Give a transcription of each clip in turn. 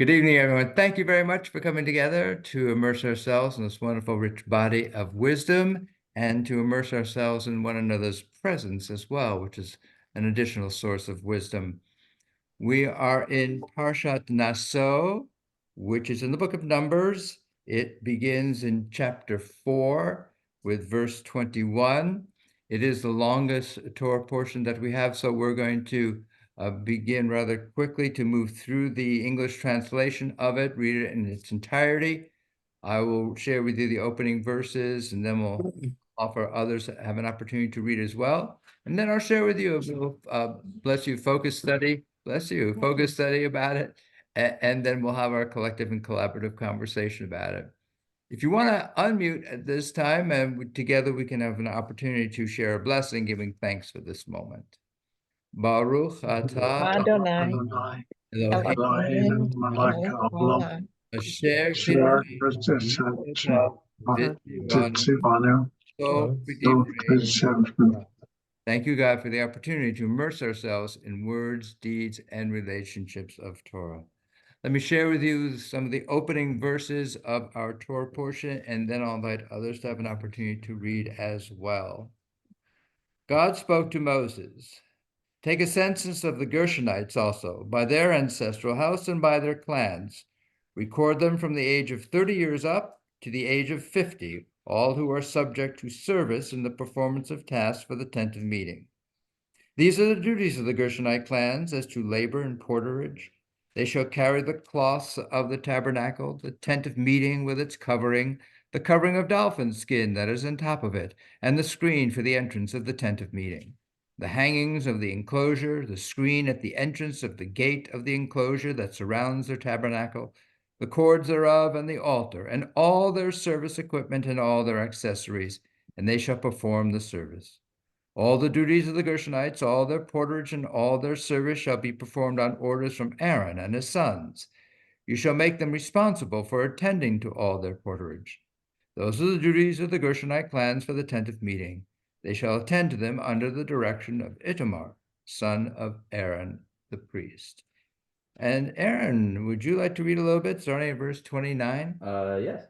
Good evening, everyone. Thank you very much for coming together to immerse ourselves in this wonderful, rich body of wisdom and to immerse ourselves in one another's presence as well, which is an additional source of wisdom. We are in Parshat Naso, which is in the book of Numbers. It begins in chapter 4 with verse 21. It is the longest Torah portion that we have, so we're going to begin rather quickly to move through the English translation of it, read it in its entirety. I will share with you the opening verses, and then we'll offer others to have an opportunity to read as well. And then I'll share with you a little, focus study about it. And then we'll have our collective and collaborative conversation about it. If you want to unmute at this time, and together we can have an opportunity to share a blessing, giving thanks for this moment. Baruch atah Adonai, Eloheinu Elohim, melech haolam, asher kiddushanu. Thank you, God, for the opportunity to immerse ourselves in words, deeds, and relationships of Torah. Let me share with you some of the opening verses of our Torah portion, and then I'll invite others to have an opportunity to read as well. God spoke to Moses. Take a census of the Gershonites also, by their ancestral house and by their clans. Record them from the age of 30 years up to the age of 50, all who are subject to service in the performance of tasks for the tent of meeting. These are the duties of the Gershonite clans as to labor and porterage. They shall carry the cloths of the tabernacle, the tent of meeting with its covering, the covering of dolphin skin that is on top of it, and the screen for the entrance of the tent of meeting. The hangings of the enclosure, the screen at the entrance of the gate of the enclosure that surrounds their tabernacle, the cords thereof, and the altar, and all their service equipment and all their accessories, and they shall perform the service. All the duties of the Gershonites, all their porterage, and all their service shall be performed on orders from Aaron and his sons. You shall make them responsible for attending to all their porterage. Those are the duties of the Gershonite clans for the tent of meeting. They shall attend to them under the direction of Itamar, son of Aaron the priest. And Aaron, would you like to read a little bit, starting at verse 29? Yes.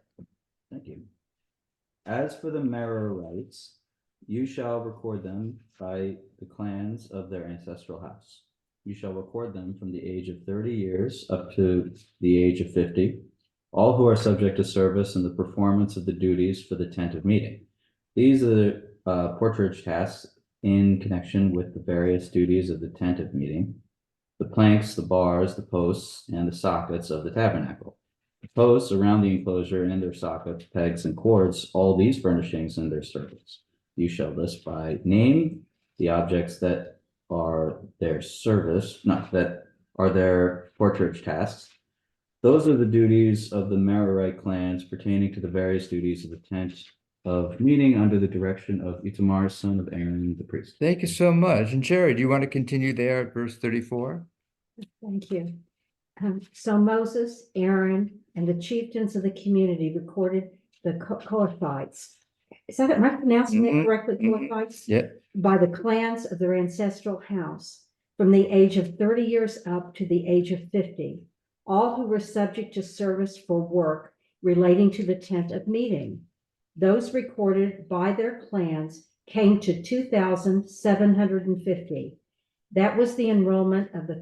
Thank you. As for the Merarites, you shall record them by the clans of their ancestral house. You shall record them from the age of 30 years up to the age of 50, all who are subject to service in the performance of the duties for the tent of meeting. These are the porterage tasks in connection with the various duties of the tent of meeting, the planks, the bars, the posts, and the sockets of the tabernacle. The posts around the enclosure and their sockets, pegs, and cords, all these furnishings and their service. You shall list by name the objects that are their service, that are their porterage tasks. Those are the duties of the Merarite clans pertaining to the various duties of the tent of meeting under the direction of Itamar, son of Aaron, the priest. Thank you so much. And Sherry, do you want to continue there at verse 34? Thank you. So Moses, Aaron, and the chieftains of the community recorded the Kohathites. Am I pronouncing that correctly? Kohathites? Yeah. By the clans of their ancestral house, from the age of 30 years up to the age of 50, all who were subject to service for work relating to the tent of meeting. Those recorded by their clans came to 2,750. That was the enrollment of the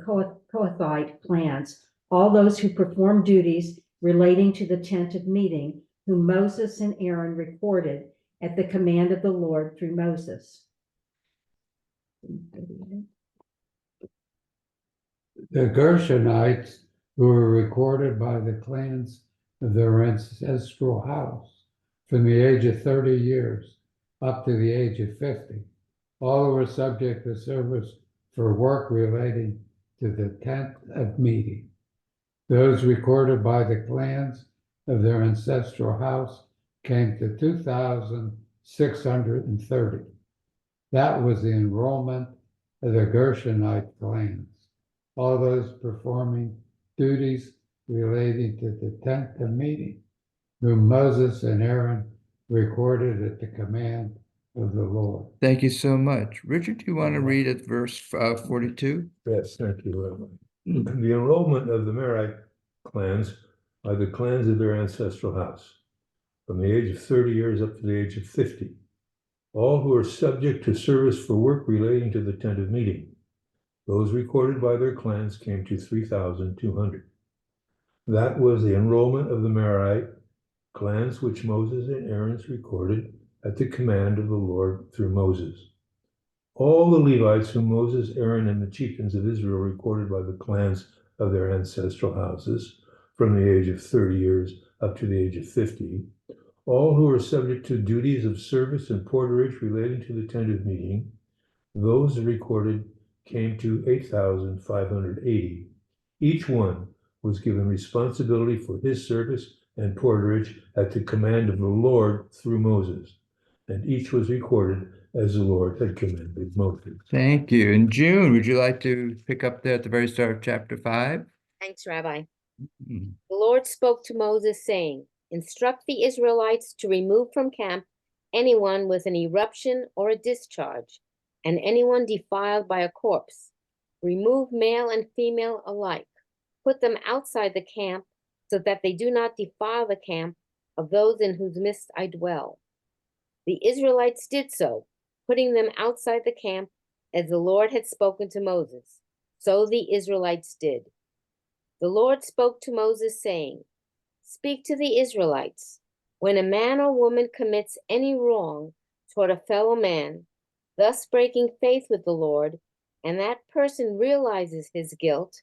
Kohathite clans, all those who performed duties relating to the tent of meeting, whom Moses and Aaron recorded at the command of the Lord through Moses. The Gershonites, who were recorded by the clans of their ancestral house from the age of 30 years up to the age of 50, all were subject to service for work relating to the tent of meeting. Those recorded by the clans of their ancestral house came to 2,630. That was the enrollment of the Gershonite clans, all those performing duties relating to the tent of meeting, whom Moses and Aaron recorded at the command of the Lord. Thank you so much. Richard, do you want to read at verse 42? Yes, thank you. The enrollment of the Merarite clans by the clans of their ancestral house, from the age of 30 years up to the age of 50. All who are subject to service for work relating to the tent of meeting. Those recorded by their clans came to 3,200. That was the enrollment of the Merarite clans which Moses and Aaron's recorded at the command of the Lord through Moses. All the Levites whom Moses, Aaron, and the chieftains of Israel recorded by the clans of their ancestral houses, from the age of 30 years up to the age of 50, all who are subject to duties of service and porterage relating to the tent of meeting, those recorded came to 8,580. Each one was given responsibility for his service and porterage at the command of the Lord through Moses, and each was recorded as the Lord had commanded Moses. Thank you. And June, would you like to pick up there at the very start of chapter 5? Thanks, Rabbi. Mhm. The Lord spoke to Moses, saying, "Instruct the Israelites to remove from camp anyone with an eruption or a discharge, and anyone defiled by a corpse. Remove male and female alike. Put them outside the camp, so that they do not defile the camp of those in whose midst I dwell." The Israelites did so, putting them outside the camp, as the Lord had spoken to Moses. So the Israelites did. The Lord spoke to Moses, saying, "Speak to the Israelites. When a man or woman commits any wrong toward a fellow man, thus breaking faith with the Lord, and that person realizes his guilt,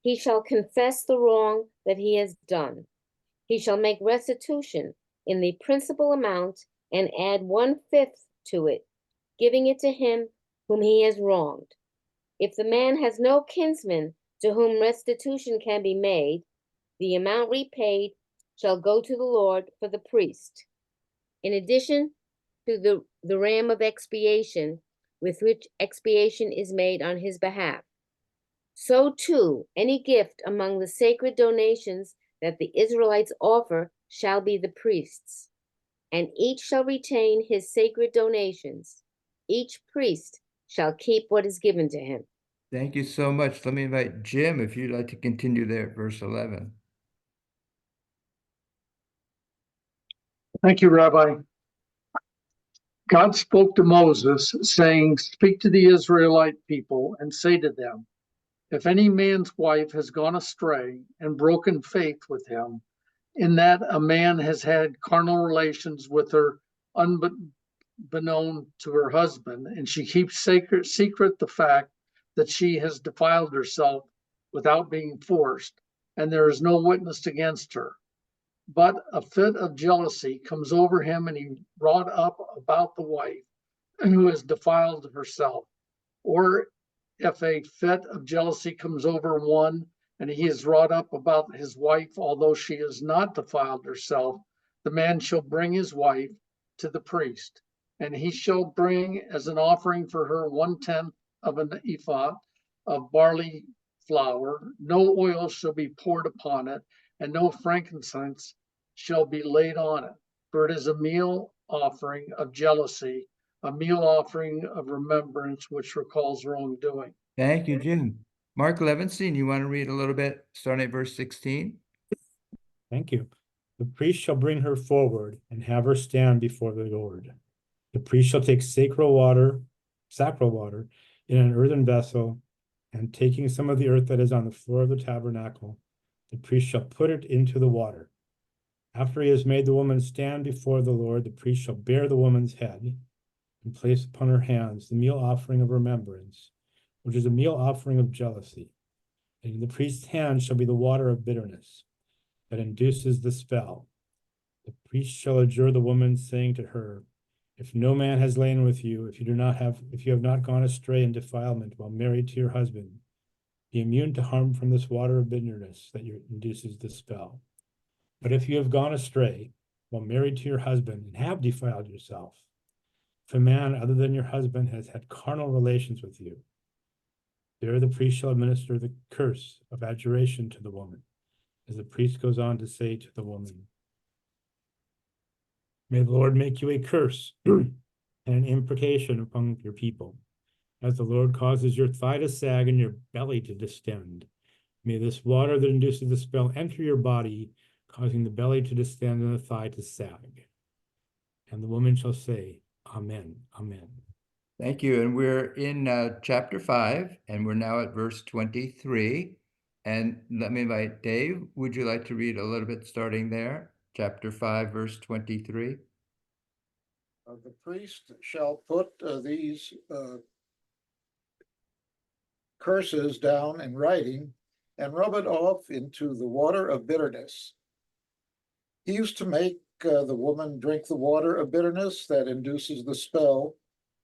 he shall confess the wrong that he has done. He shall make restitution in the principal amount and add 1/5 to it, giving it to him whom he has wronged. If the man has no kinsman to whom restitution can be made, the amount repaid shall go to the Lord for the priest, in addition to the ram of expiation, with which expiation is made on his behalf. So too, any gift among the sacred donations that the Israelites offer shall be the priest's, and each shall retain his sacred donations. Each priest shall keep what is given to him. Thank you so much. Let me invite Jim, if you'd like to continue there at verse 11. Thank you, Rabbi. God spoke to Moses, saying, "Speak to the Israelite people and say to them, if any man's wife has gone astray and broken faith with him, in that a man has had carnal relations with her unbeknown to her husband, and she keeps secret the fact that she has defiled herself without being forced, and there is no witness against her. But a fit of jealousy comes over him, and he wrought up about the wife who has defiled herself. Or if a fit of jealousy comes over one, and he is wrought up about his wife, although she has not defiled herself, the man shall bring his wife to the priest, and he shall bring as an offering for her 1/10 of an ephah of barley flour. No oil shall be poured upon it, and no frankincense shall be laid on it, for it is a meal offering of jealousy, a meal offering of remembrance, which recalls wrongdoing." Thank you, Jim. Mark Levinstein, you want to read a little bit, starting at verse 16? Thank you. The priest shall bring her forward and have her stand before the Lord. The priest shall take sacral water in an earthen vessel, and taking some of the earth that is on the floor of the tabernacle, the priest shall put it into the water. After he has made the woman stand before the Lord, the priest shall bear the woman's head and place upon her hands the meal offering of remembrance, which is a meal offering of jealousy. And in the priest's hand shall be the water of bitterness that induces the spell. The priest shall adjure the woman, saying to her, "If no man has lain with you, if you have not gone astray in defilement while married to your husband, be immune to harm from this water of bitterness that induces the spell. But if you have gone astray while married to your husband and have defiled yourself, if a man other than your husband has had carnal relations with you, there the priest shall administer the curse of adjuration to the woman, as the priest goes on to say to the woman, may the Lord make you a curse and an imprecation upon your people, as the Lord causes your thigh to sag and your belly to distend, May this water that induces the spell enter your body, causing the belly to distend and the thigh to sag. And the woman shall say, Amen, Amen. Thank you. And we're in chapter 5, and we're now at verse 23. And let me invite Dave. Would you like to read a little bit starting there? Chapter 5, verse 23. The priest shall put these curses down in writing and rub it off into the water of bitterness. He used to make the woman drink the water of bitterness that induces the spell,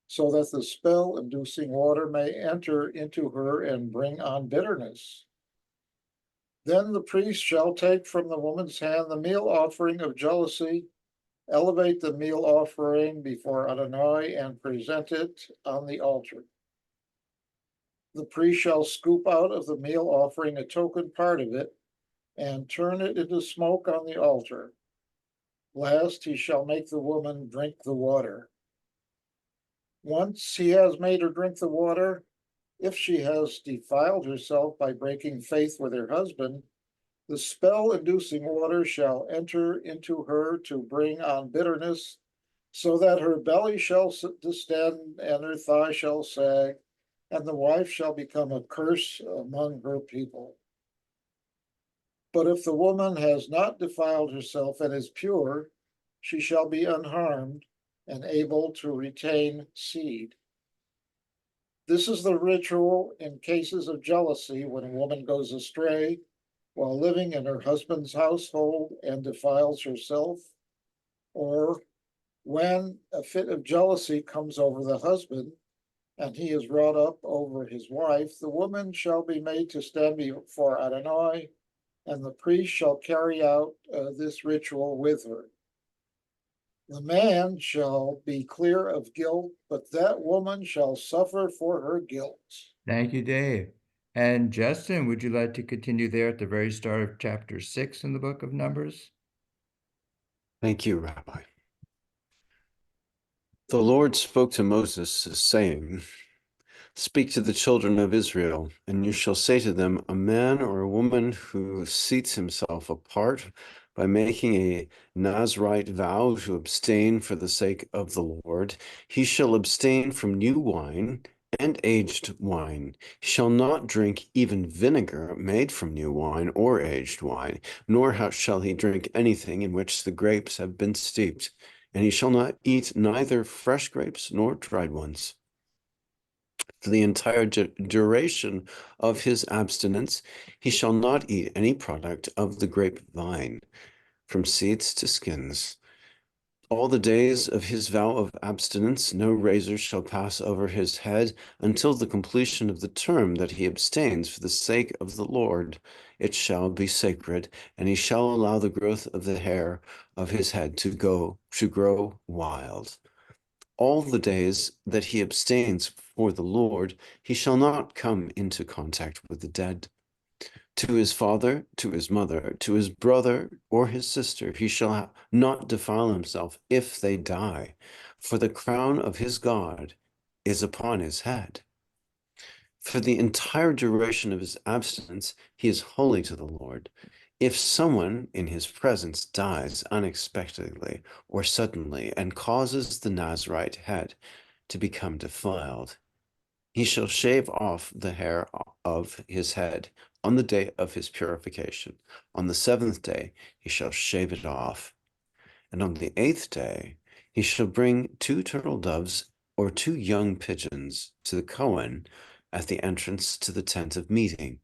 so that the spell-inducing water may enter into her and bring on bitterness. Then the priest shall take from the woman's hand the meal offering of jealousy, elevate the meal offering before Adonai, and present it on the altar. The priest shall scoop out of the meal offering a token part of it, and turn it into smoke on the altar. Last, he shall make the woman drink the water. Once he has made her drink the water, if she has defiled herself by breaking faith with her husband, the spell-inducing water shall enter into her to bring on bitterness, so that her belly shall distend and her thigh shall sag, and the wife shall become a curse among her people. But if the woman has not defiled herself and is pure, she shall be unharmed and able to retain seed. This is the ritual in cases of jealousy when a woman goes astray while living in her husband's household and defiles herself, or when a fit of jealousy comes over the husband and he is wrought up over his wife, the woman shall be made to stand before Adonai, and the priest shall carry out this ritual with her. The man shall be clear of guilt, but that woman shall suffer for her guilt. Thank you, Dave. And Justin, would you like to continue there at the very start of chapter 6 in the book of Numbers? Thank you, Rabbi. The Lord spoke to Moses, saying, Speak to the children of Israel, and you shall say to them, a man or a woman who seats himself apart by making a Nazirite vow to abstain for the sake of the Lord, he shall abstain from new wine and aged wine. He shall not drink even vinegar made from new wine or aged wine, nor shall he drink anything in which the grapes have been steeped, and he shall not eat neither fresh grapes nor dried ones. For the entire duration of his abstinence, he shall not eat any product of the grapevine, from seeds to skins. All the days of his vow of abstinence, no razor shall pass over his head until the completion of the term that he abstains for the sake of the Lord. It shall be sacred, and he shall allow the growth of the hair of his head to grow wild. All the days that he abstains for the Lord, he shall not come into contact with the dead. To his father, to his mother, to his brother or his sister, he shall not defile himself if they die, for the crown of his God is upon his head. For the entire duration of his abstinence, he is holy to the Lord. If someone in his presence dies unexpectedly or suddenly and causes the Nazirite head to become defiled, he shall shave off the hair of his head on the day of his purification. On the 7th day, he shall shave it off. And on the 8th day, he shall bring 2 turtle doves or 2 young pigeons to the Cohen at the entrance to the tent of meeting.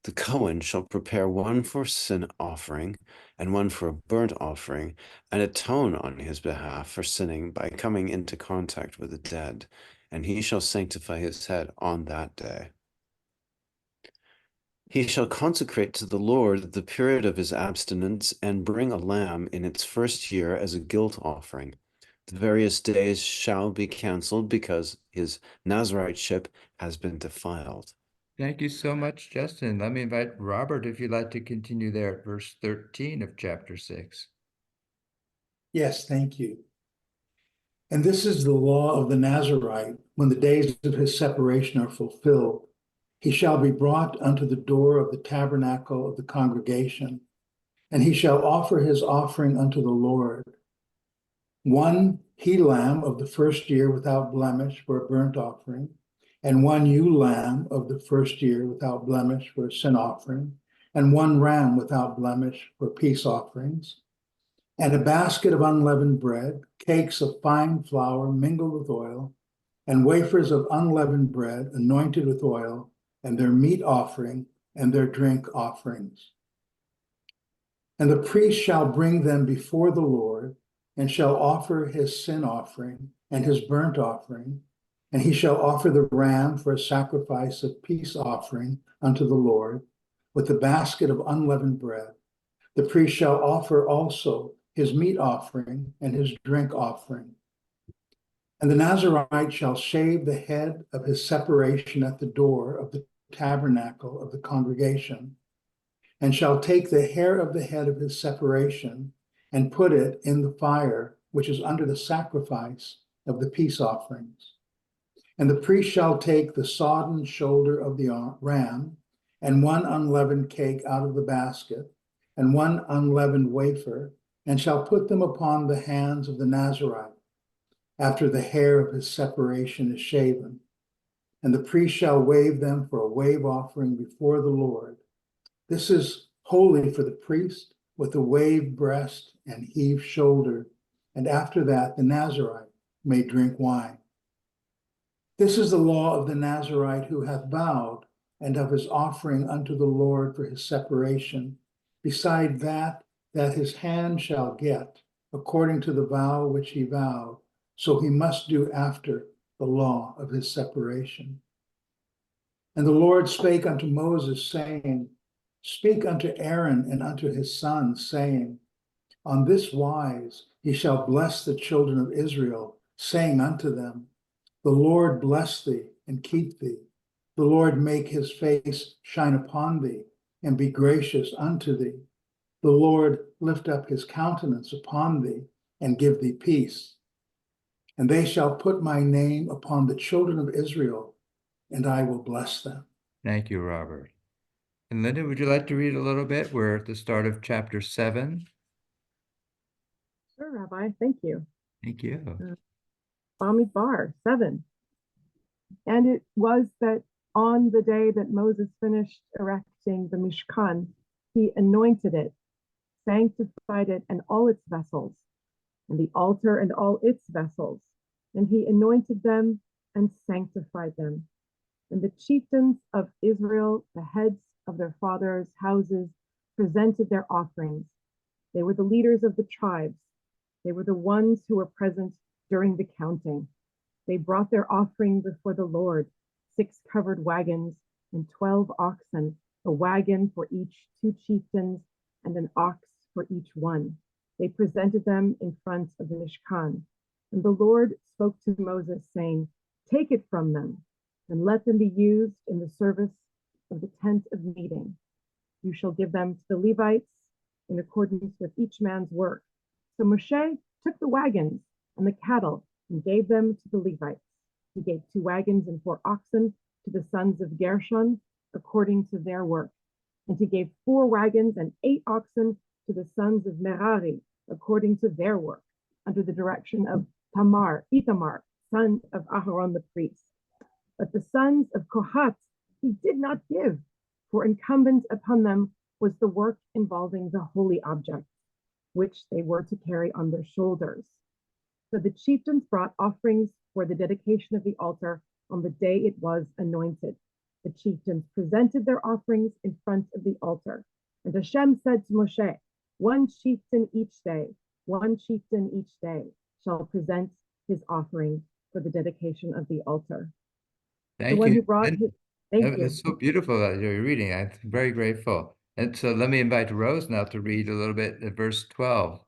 The Cohen shall prepare one for sin offering and one for a burnt offering, and atone on his behalf for sinning by coming into contact with the dead, and he shall sanctify his head on that day. He shall consecrate to the Lord the period of his abstinence and bring a lamb in its first year as a guilt offering. The various days shall be canceled because his Naziriteship has been defiled. Thank you so much, Justin. Let me invite Robert, if you'd like to continue there at verse 13 of chapter 6. Yes, thank you. And this is the law of the Nazirite when the days of his separation are fulfilled. he shall be brought unto the door of the tabernacle of the congregation, and he shall offer his offering unto the Lord. One he-lamb of the first year without blemish for a burnt offering, and one ewe lamb of the first year without blemish for a sin offering, and one ram without blemish for peace offerings, and a basket of unleavened bread, cakes of fine flour mingled with oil, and wafers of unleavened bread anointed with oil, and their meat offering and their drink offerings. And the priest shall bring them before the Lord, and shall offer his sin offering and his burnt offering, and he shall offer the ram for a sacrifice of peace offering unto the Lord, with the basket of unleavened bread. The priest shall offer also his meat offering and his drink offering. And the Nazirite shall shave the head of his separation at the door of the tabernacle of the congregation, and shall take the hair of the head of his separation and put it in the fire which is under the sacrifice of the peace offerings. And the priest shall take the sodden shoulder of the ram, and one unleavened cake out of the basket, and one unleavened wafer, and shall put them upon the hands of the Nazirite, after the hair of his separation is shaven. And the priest shall wave them for a wave offering before the Lord. This is holy for the priest, with a waved breast and heaved shoulder, and after that the Nazirite may drink wine. This is the law of the Nazirite who hath vowed, and of his offering unto the Lord for his separation, beside that his hand shall get, according to the vow which he vowed, so he must do after the law of his separation. And the Lord spake unto Moses, saying, Speak unto Aaron and unto his sons, saying, On this wise ye shall bless the children of Israel, saying unto them, The Lord bless thee and keep thee. The Lord make his face shine upon thee and be gracious unto thee. The Lord lift up his countenance upon thee and give thee peace. And they shall put my name upon the children of Israel, and I will bless them. Thank you, Robert. And Linda, would you like to read a little bit? We're at the start of chapter 7. Sure, Rabbi, thank you. Thank you. Bamidbar 7. And it was that on the day that Moses finished erecting the Mishkan, he anointed it, sanctified it and all its vessels, and the altar and all its vessels. And he anointed them and sanctified them. And the chieftains of Israel, the heads of their fathers' houses, presented their offerings. They were the leaders of the tribes. They were the ones who were present during the counting. They brought their offering before the Lord, 6 covered wagons and 12 oxen, a wagon for each 2 chieftains and an ox for each one. They presented them in front of the Mishkan. And the Lord spoke to Moses, saying, Take it from them, and let them be used in the service of the tent of meeting. You shall give them to the Levites in accordance with each man's work. So Moshe took the wagons and the cattle and gave them to the Levites. He gave 2 wagons and 4 oxen to the sons of Gershon according to their work. And he gave 4 wagons and 8 oxen to the sons of Merari according to their work, under the direction of Ithamar, son of Aharon the priest. But the sons of Kohath he did not give, for incumbent upon them was the work involving the holy objects, which they were to carry on their shoulders. So the chieftains brought offerings for the dedication of the altar on the day it was anointed. The chieftains presented their offerings in front of the altar. And Hashem said to Moshe, 1 chieftain each day, 1 chieftain each day shall present his offering for the dedication of the altar. Thank the one you. who brought his, thank you. It's so beautiful that you're reading. I'm very grateful. And so let me invite Rose now to read a little bit at verse 12.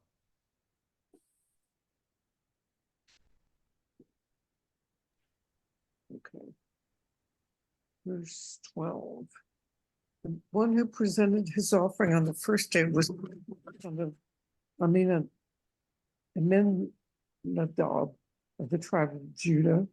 Okay. Verse 12. The one who presented his offering on the first day was Aminadab of the tribe of Judah.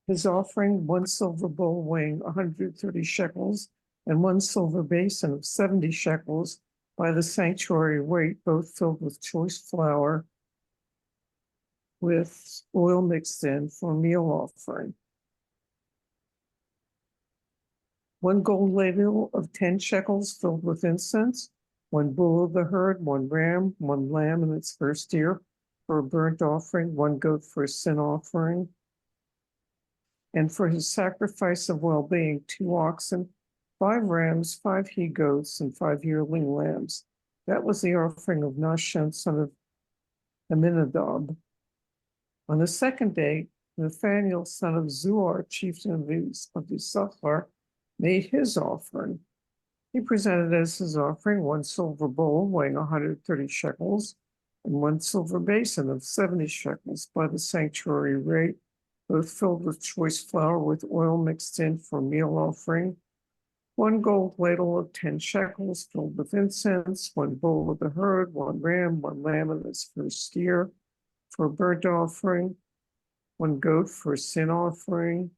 his offering, 1 silver bowl weighing 130 shekels, and 1 silver basin of 70 shekels by the sanctuary weight, both filled with choice flour with oil mixed in for meal offering. 1 gold ladle of 10 shekels filled with incense, 1 bull of the herd, 1 ram, 1 lamb in its first year for a burnt offering, 1 goat for a sin offering, and for his sacrifice of well-being, 2 oxen, 5 rams, 5 he-goats, and 5 yearling lambs. That was the offering of Nahshon, son of Amminadab. On the second day, Nathaniel, son of Zuar, chieftain of the Issachar, made his offering. He presented as his offering 1 silver bowl weighing 130 shekels and 1 silver basin of 70 shekels by the sanctuary rate, both filled with choice flour with oil mixed in for meal offering, 1 gold ladle of 10 shekels filled with incense, 1 bull of the herd, 1 ram, 1 lamb in its first year for a burnt offering, 1 goat for a sin offering,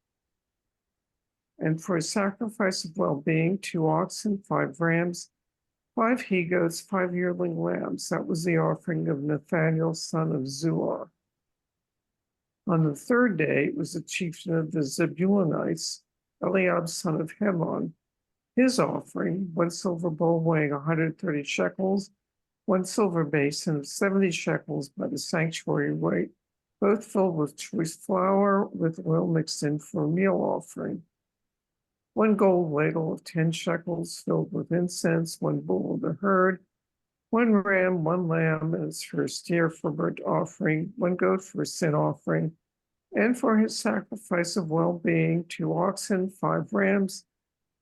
and for a sacrifice of well-being, 2 oxen, 5 rams, 5 he-goats, 5 yearling lambs. That was the offering of Nathaniel, son of Zuar. On the third day, it was the chieftain of the Zebulunites, Eliab, son of Helon. His offering, 1 silver bowl weighing 130 shekels, 1 silver basin of 70 shekels by the sanctuary weight, both filled with choice flour with oil mixed in for a meal offering. 1 gold ladle of 10 shekels filled with incense, 1 bull of the herd, 1 ram, 1 lamb in its first year for burnt offering, 1 goat for a sin offering, and for his sacrifice of well-being, 2 oxen, 5 rams,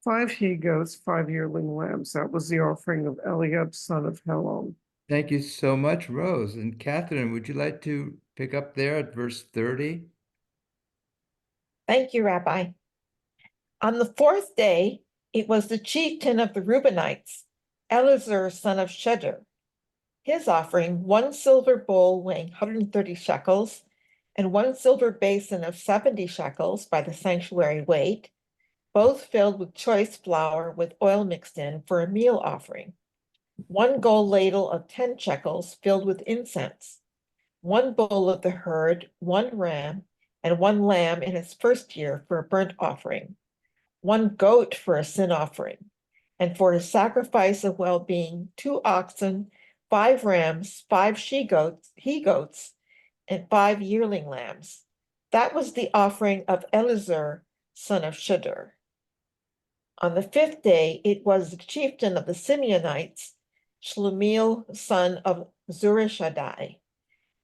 5 he-goats, 5 yearling lambs. That was the offering of Eliab, son of Helon. Thank you so much, Rose. And Catherine, would you like to pick up there at verse 30? Thank you, Rabbi. On the 4th day, it was the chieftain of the Reubenites, Elazar, son of Shedeur. His offering, 1 silver bowl weighing 130 shekels, and 1 silver basin of 70 shekels by the sanctuary weight, both filled with choice flour with oil mixed in for a meal offering. 1 gold ladle of 10 shekels filled with incense, 1 bull of the herd, 1 ram, and 1 lamb in its first year for a burnt offering, 1 goat for a sin offering, and for a sacrifice of well-being, 2 oxen, 5 rams, 5 he-goats, and 5 yearling lambs. That was the offering of Elazar, son of Shedeur. On the 5th day, it was the chieftain of the Simeonites, Shlumiel, son of Zurishaddai.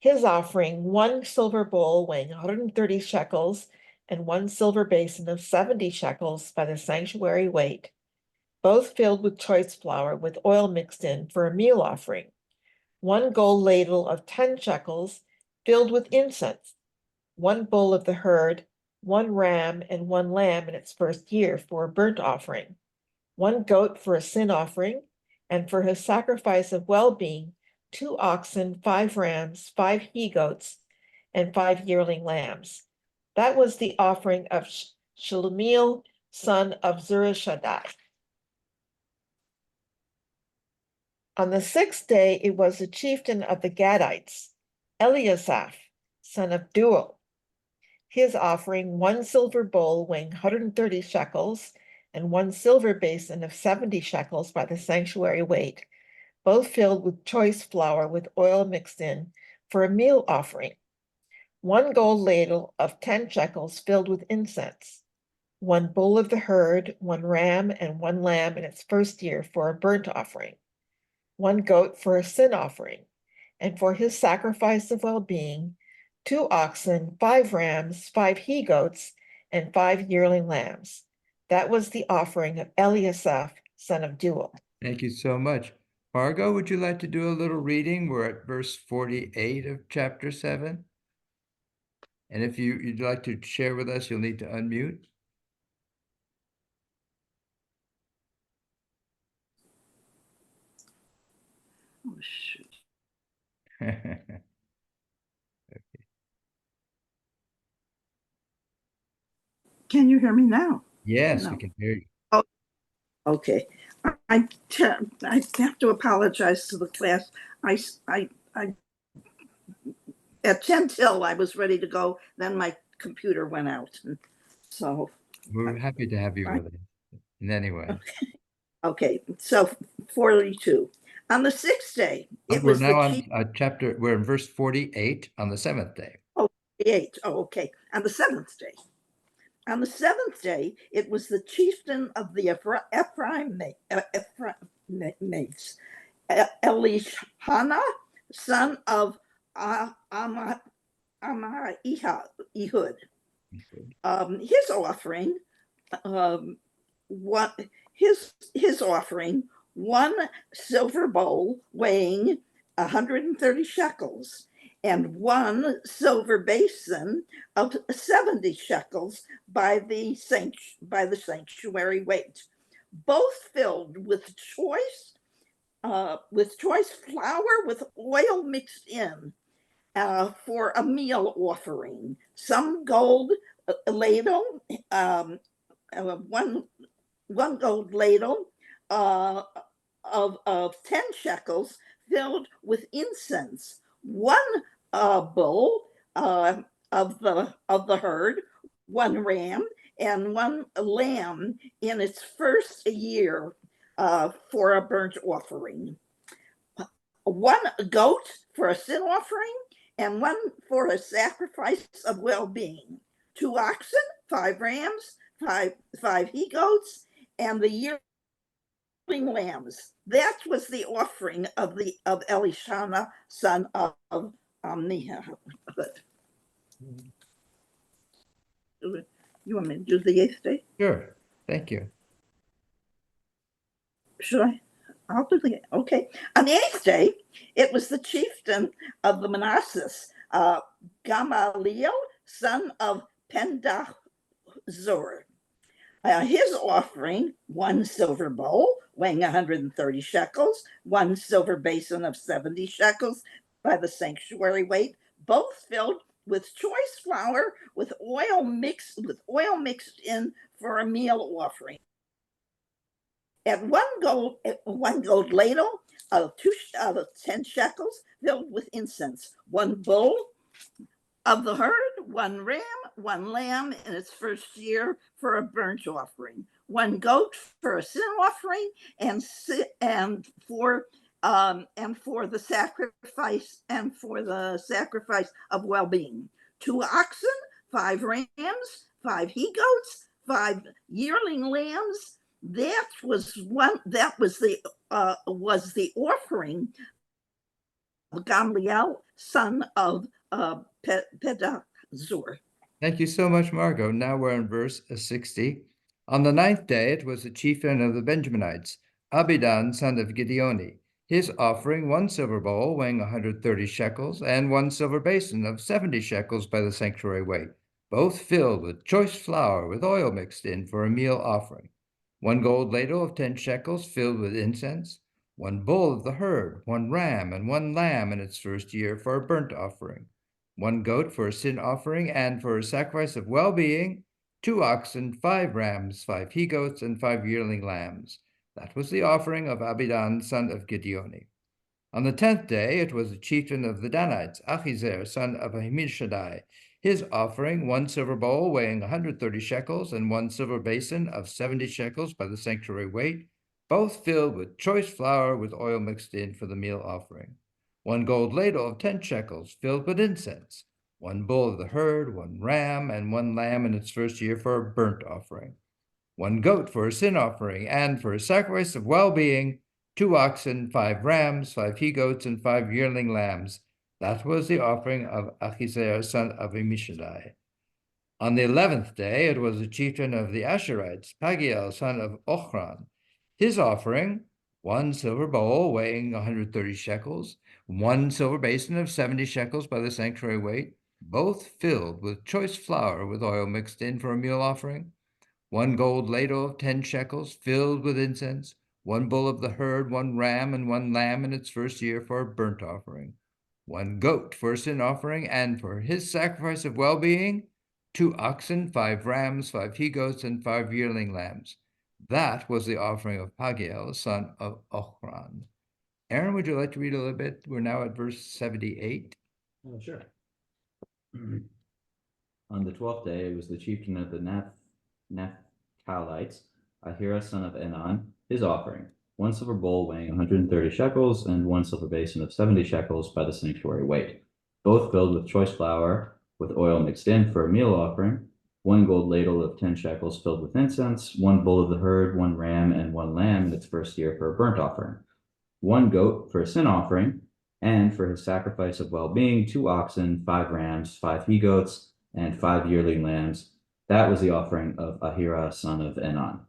His offering, 1 silver bowl weighing 130 shekels, and 1 silver basin of 70 shekels by the sanctuary weight, both filled with choice flour with oil mixed in for a meal offering. 1 gold ladle of 10 shekels filled with incense, 1 bull of the herd, 1 ram, and 1 lamb in its first year for a burnt offering, 1 goat for a sin offering, and for his sacrifice of well-being, 2 oxen, 5 rams, 5 he-goats, and 5 yearling lambs. That was the offering of Shelumiel, son of Zurishaddai. On the 6th day, it was the chieftain of the Gadites, Eliasaph, son of Duel. His offering, 1 silver bowl weighing 130 shekels, and 1 silver basin of 70 shekels by the sanctuary weight, both filled with choice flour with oil mixed in for a meal offering. 1 gold ladle of 10 shekels filled with incense, 1 bull of the herd, 1 ram, and 1 lamb in its first year for a burnt offering, 1 goat for a sin offering, and for his sacrifice of well-being, 2 oxen, 5 rams, 5 he-goats, and 5 yearling lambs. That was the offering of Eliasaph, son of Duel. Thank you so much. Margot, would you like to do a little reading? We're at verse 48 of chapter 7. And if you'd like to share with us, you'll need to unmute. Oh, shoot. you hear me now? Yes, we No. can hear you. Okay. I have to apologize to the class. I at 10 till I was ready to go. Then my computer went out. So We're happy to have you with us in any way. okay. So 42. On the sixth day, it We're was now the on chief. we're in verse 48 on the seventh day. Oh, 48. Oh, okay. On the seventh day. On the seventh day, it was the chieftain of the Ephraimites, Elishana, son of Ehud. His offering, what his offering, one silver bowl weighing 130 shekels, and one silver basin of 70 shekels by the sanctuary weight, both filled with choice flour with oil mixed in, for a meal offering. Some gold ladle, one gold ladle of 10 shekels filled with incense, one bull of the herd, one ram, and one lamb in its first year for a burnt offering, one goat for a sin offering, and one for a sacrifice of well-being, 2 oxen, 5 rams, five he goats, and the yearling lambs. That was the offering of Elishana, son of Amnihud. You want me to do the 8th day? Sure. Thank you. Should I? I'll do the, okay. On the 8th day, it was the chieftain of the Manassas, Gamaliel, son of Pendahzur. His offering, one silver bowl weighing 130 shekels, one silver basin of 70 shekels by the sanctuary weight, both filled with choice flour with oil mixed in for a meal offering. At one gold ladle of 10 shekels filled with incense, one bull of the herd, one ram, one lamb in its first year for a burnt offering, one goat for a sin offering, and for the sacrifice of well-being, 2 oxen, 5 rams, 5 he goats, 5 yearling lambs. That was the offering of Gamliel, son of Pedahzur. Thank you so much, Margot. Now we're in verse 60. On the 9th day, it was the chieftain of the Benjaminites, Abidan, son of Gideoni. His offering, one silver bowl weighing 130 shekels, and one silver basin of 70 shekels by the sanctuary weight, both filled with choice flour with oil mixed in for a meal offering. One gold ladle of 10 shekels filled with incense, one bull of the herd, one ram, and one lamb in its first year for a burnt offering, one goat for a sin offering, and for a sacrifice of well-being, 2 oxen, 5 rams, 5 he goats, and 5 yearling lambs. That was the offering of Abidan, son of Gideoni. On the 10th day, it was the chieftain of the Danites, Achizer, son of Ammishaddai. His offering, one silver bowl weighing 130 shekels, and one silver basin of 70 shekels by the sanctuary weight, both filled with choice flour with oil mixed in for the meal offering. One gold ladle of 10 shekels filled with incense, one bull of the herd, one ram, and one lamb in its first year for a burnt offering, one goat for a sin offering, and for a sacrifice of well-being, 2 oxen, 5 rams, 5 he goats, and 5 yearling lambs. That was the offering of Achizer, son of Ammishaddai. On the 11th day, it was the chieftain of the Asherites, Pagiel, son of Ochran. His offering, one silver bowl weighing 130 shekels, one silver basin of 70 shekels by the sanctuary weight, both filled with choice flour with oil mixed in for a meal offering, one gold ladle of 10 shekels filled with incense, one bull of the herd, one ram, and one lamb in its first year for a burnt offering, one goat for a sin offering, and for his sacrifice of well-being, 2 oxen, 5 rams, 5 he-goats, and 5 yearling lambs. That was the offering of Pagiel, son of Ochran. Aaron, would you like to read a little bit? We're now at verse 78. Sure. On the 12th day, it was the chieftain of the Naphtalites, Ahira son of Enan, his offering, 1 silver bowl weighing 130 shekels, and 1 silver basin of 70 shekels by the sanctuary weight, both filled with choice flour with oil mixed in for a meal offering, 1 gold ladle of 10 shekels filled with incense, 1 bull of the herd, 1 ram, and 1 lamb in its first year for a burnt offering, 1 goat for a sin offering, and for his sacrifice of well-being, 2 oxen, 5 rams, 5 he-goats, and 5 yearling lambs. That was the offering of Ahira, son of Enan.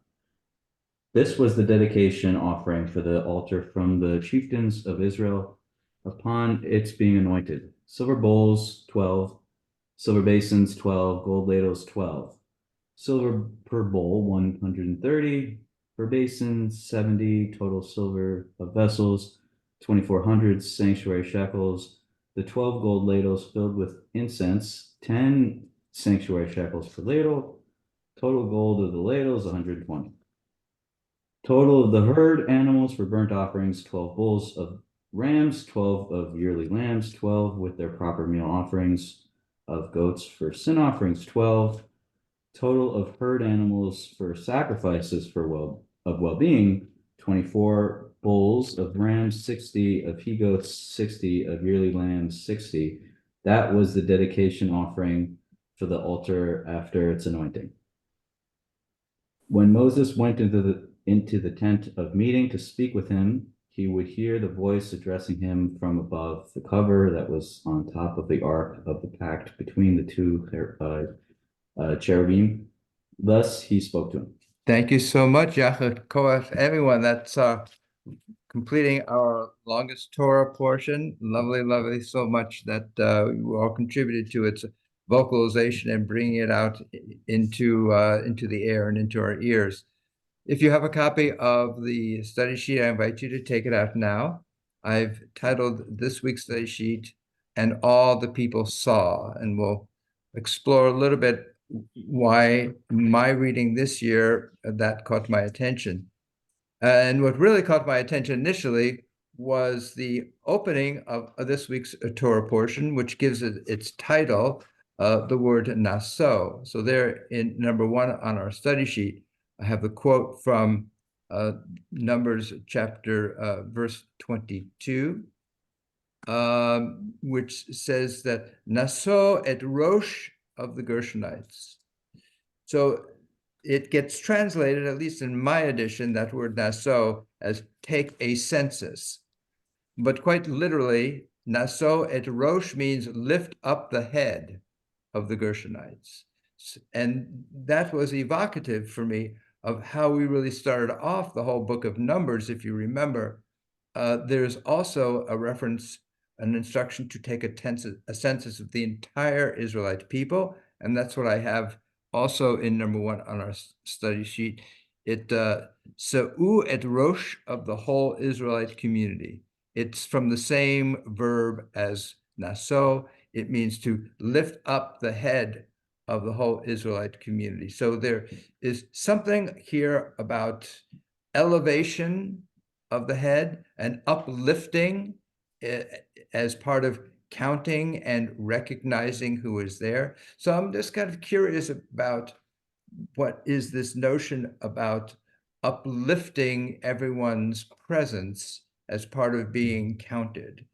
This was the dedication offering for the altar from the chieftains of Israel upon its being anointed. Silver bowls, 12, silver basins, 12, gold ladles, 12. Silver per bowl, 130, per basin, 70, total silver of vessels, 2,400 sanctuary shekels. The 12 gold ladles filled with incense, 10 sanctuary shekels per ladle. Total gold of the ladles, 120. Total of the herd animals for burnt offerings, 12 bulls of rams, 12 of yearly lambs, 12 with their proper meal offerings of goats for sin offerings, 12. Total of herd animals for sacrifices for well-being, 24 bulls of rams, 60 of he-goats, 60 of yearly lambs, 60. That was the dedication offering for the altar after its anointing. When Moses went into the tent of meeting to speak with him, he would hear the voice addressing him from above the cover that was on top of the ark of the pact between the 2 cherubim. Thus he spoke to him. Thank you so much, Yachid Koach. Everyone, that's completing our longest Torah portion. Lovely, lovely, so much that you all contributed to its vocalization and bringing it out into the air and into our ears. If you have a copy of the study sheet, I invite you to take it out now. I've titled this week's study sheet, "And All the People Saw," and we'll explore a little bit why my reading this year that caught my attention. And what really caught my attention initially was the opening of this week's Torah portion, which gives it its title, the word Naso. So there in number 1 on our study sheet, I have the quote from Numbers chapter verse 22, which says that Naso et Rosh of the Gershonites. So it gets translated, at least in my edition, that word Naso, as take a census. But quite literally, Naso et Rosh means lift up the head of the Gershonites. And that was evocative for me of how we really started off the whole book of Numbers, if you remember. There's also a reference, an instruction to take a census of the entire Israelite people. And that's what I have also in number 1 on our study sheet. It Sa'u et Rosh of the whole Israelite community. It's from the same verb as Naso. It means to lift up the head of the whole Israelite community. So there is something here about elevation of the head and uplifting as part of counting and recognizing who is there. So I'm just kind of curious about what is this notion about uplifting everyone's presence as part of being counted.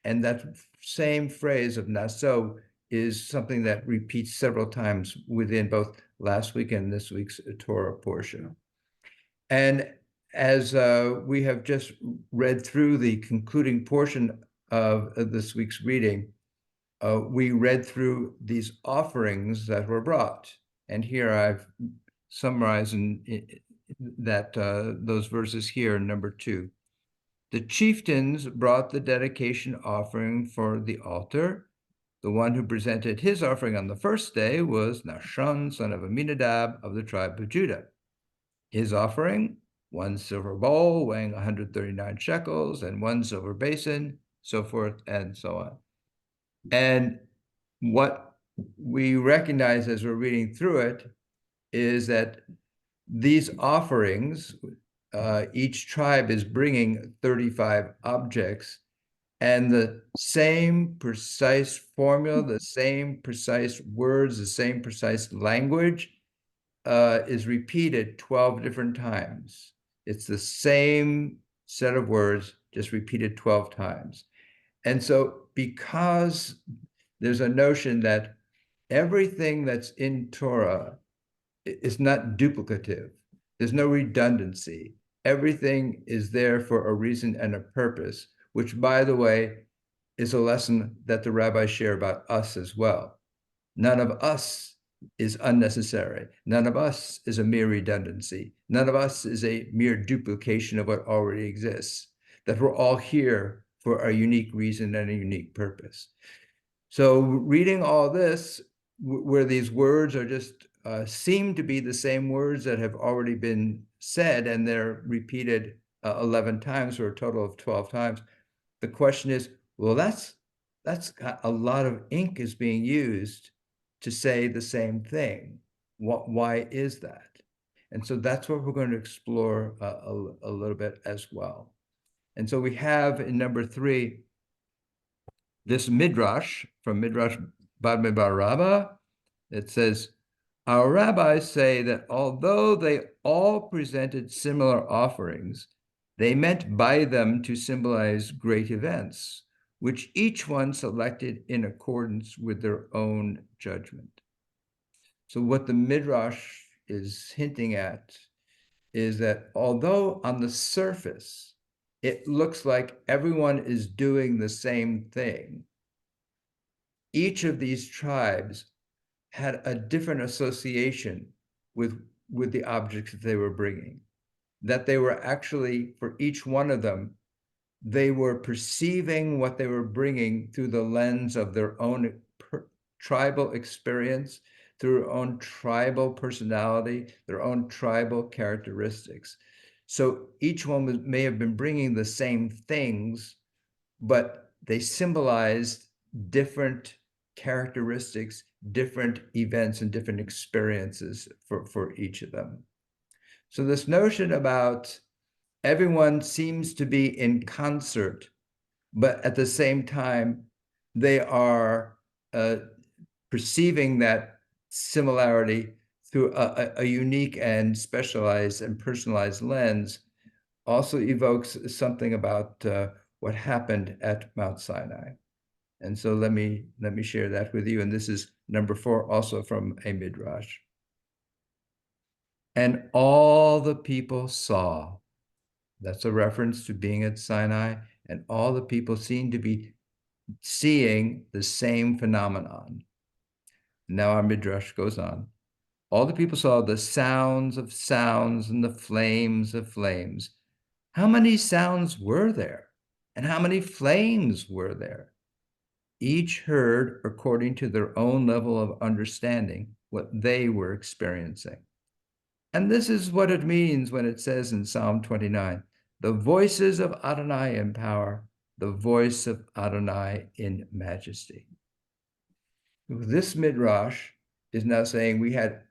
And that same phrase of Naso is something that repeats several times within both last week and this week's Torah portion. And as we have just read through the concluding portion of this week's reading, we read through these offerings that were brought. And here I've summarized those verses here in number 2. The chieftains brought the dedication offering for the altar. The one who presented his offering on the first day was Nahshon, son of Amminadab of the tribe of Judah. His offering, 1 silver bowl weighing 139 shekels and 1 silver basin, so forth and so on. And what we recognize as we're reading through it is that these offerings, each tribe is bringing 35 objects, and the same precise formula, the same precise words, the same precise language is repeated 12 different times. It's the same set of words, just repeated 12 times. And so because there's a notion that everything that's in Torah is not duplicative, there's no redundancy. Everything is there for a reason and a purpose, which, by the way, is a lesson that the rabbis share about us as well. None of us is unnecessary. None of us is a mere redundancy. None of us is a mere duplication of what already exists. That we're all here for a unique reason and a unique purpose. So reading all this, where these words are just seem to be the same words that have already been said, and they're repeated 11 times or a total of 12 times, the question is, well, that's a lot of ink is being used to say the same thing. Why is that? And so that's what we're going to explore a little bit as well. And so we have in number 3, this midrash from Midrash Bamidbar Rabbah. It says, our rabbis say that although they all presented similar offerings, they meant by them to symbolize great events, which each one selected in accordance with their own judgment. So what the midrash is hinting at is that although on the surface it looks like everyone is doing the same thing, each of these tribes had a different association with the objects that they were bringing, that they were actually, for each one of them, they were perceiving what they were bringing through the lens of their own tribal experience, through their own tribal personality, their own tribal characteristics. So each one may have been bringing the same things, but they symbolized different characteristics, different events, and different experiences for each of them. So this notion about everyone seems to be in concert, but at the same time, they are perceiving that similarity through a unique and specialized and personalized lens, also evokes something about what happened at Mount Sinai. And so let me share that with you. And this is number 4, also from a midrash. And all the people saw. That's a reference to being at Sinai. And all the people seemed to be seeing the same phenomenon. Now our midrash goes on. All the people saw the sounds of sounds and the flames of flames. How many sounds were there? And how many flames were there? Each heard according to their own level of understanding what they were experiencing. And this is what it means when it says in Psalm 29, the voices of Adonai in power, the voice of Adonai in majesty. This midrash is now saying we had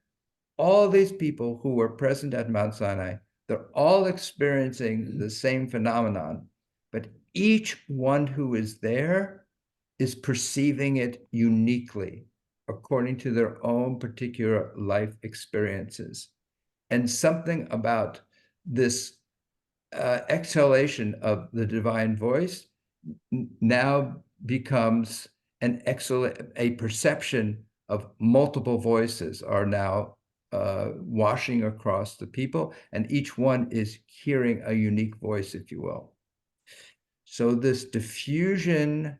all these people who were present at Mount Sinai. They're all experiencing the same phenomenon, but each one who is there is perceiving it uniquely according to their own particular life experiences. And something about this exhalation of the divine voice now becomes a perception of multiple voices are now washing across the people, and each one is hearing a unique voice, if you will. So this diffusion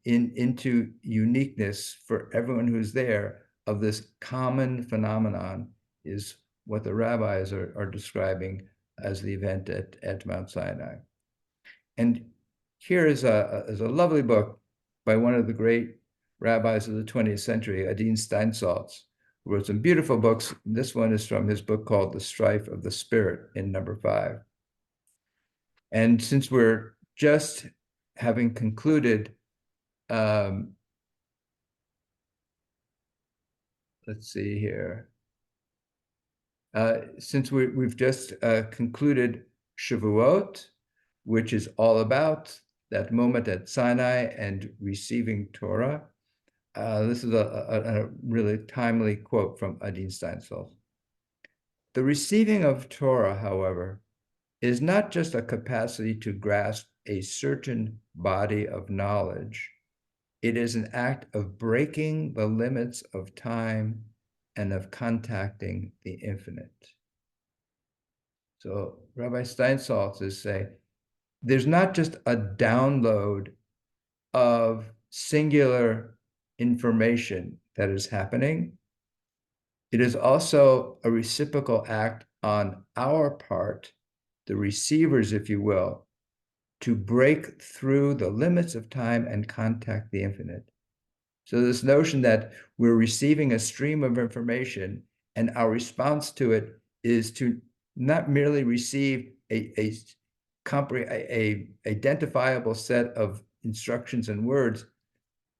into uniqueness for everyone who's there of this common phenomenon is what the rabbis are describing as the event at Mount Sinai. And here is a lovely book by one of the great rabbis of the 20th century, Adin Steinsaltz, who wrote some beautiful books. This one is from his book called The Strife of the Spirit in number 5. And since we're just having concluded let's see here. Since we've just concluded Shavuot, which is all about that moment at Sinai and receiving Torah, this is a really timely quote from Adin Steinsaltz. The receiving of Torah, however, is not just a capacity to grasp a certain body of knowledge. It is an act of breaking the limits of time and of contacting the infinite. So Rabbi Steinsaltz is saying, there's not just a download of singular information that is happening. It is also a reciprocal act on our part, the receivers, if you will, to break through the limits of time and contact the infinite. So this notion that we're receiving a stream of information and our response to it is to not merely receive a identifiable set of instructions and words,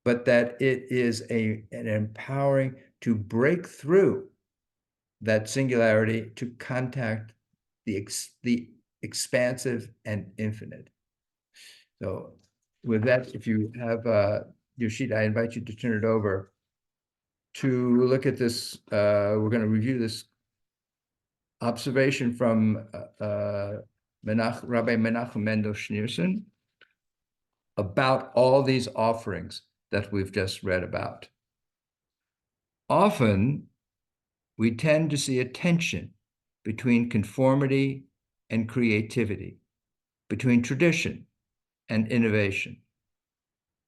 but that it is an empowering to break through that singularity to contact the expansive and infinite. So with that, if you have your sheet, I invite you to turn it over to look at this. We're going to review this observation from Rabbi Menachem Mendel Schneerson about all these offerings that we've just read about. Often, we tend to see a tension between conformity and creativity, between tradition and innovation.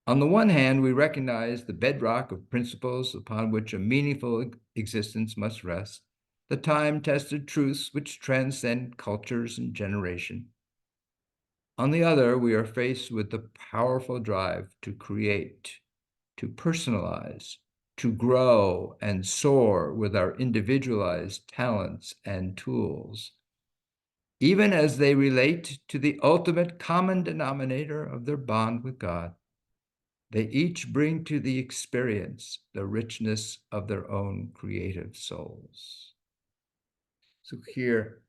On the one hand, we recognize the bedrock of principles upon which a meaningful existence must rest, the time-tested truths which transcend cultures and generation. On the other, we are faced with the powerful drive to create, to personalize, to grow and soar with our individualized talents and tools, even as they relate to the ultimate common denominator of their bond with God. They each bring to the experience the richness of their own creative souls. So here,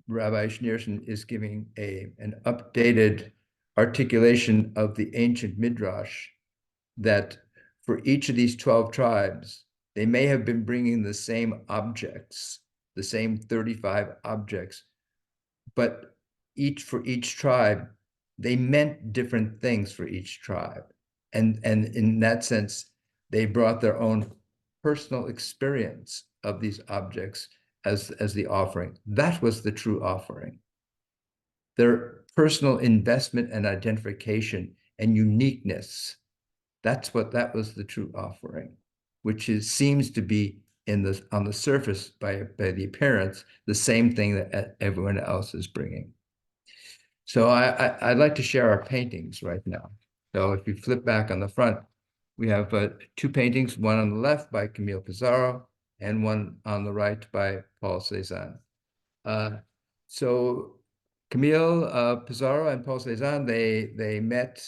Rabbi Schneerson is giving an updated articulation of the ancient Midrash that for each of these 12 tribes, they may have been bringing the same objects, the same 35 objects, but for each tribe, they meant different things for each tribe. And in that sense, they brought their own personal experience of these objects as the offering. That was the true offering. Their personal investment and identification and uniqueness. That was the true offering, which seems to be on the surface by the appearance, the same thing that everyone else is bringing. So I'd like to share our paintings right now. So if you flip back on the front, we have two paintings, one on the left by Camille Pizarro and one on the right by Paul Cézanne. So Camille Pizarro and Paul Cézanne, they met,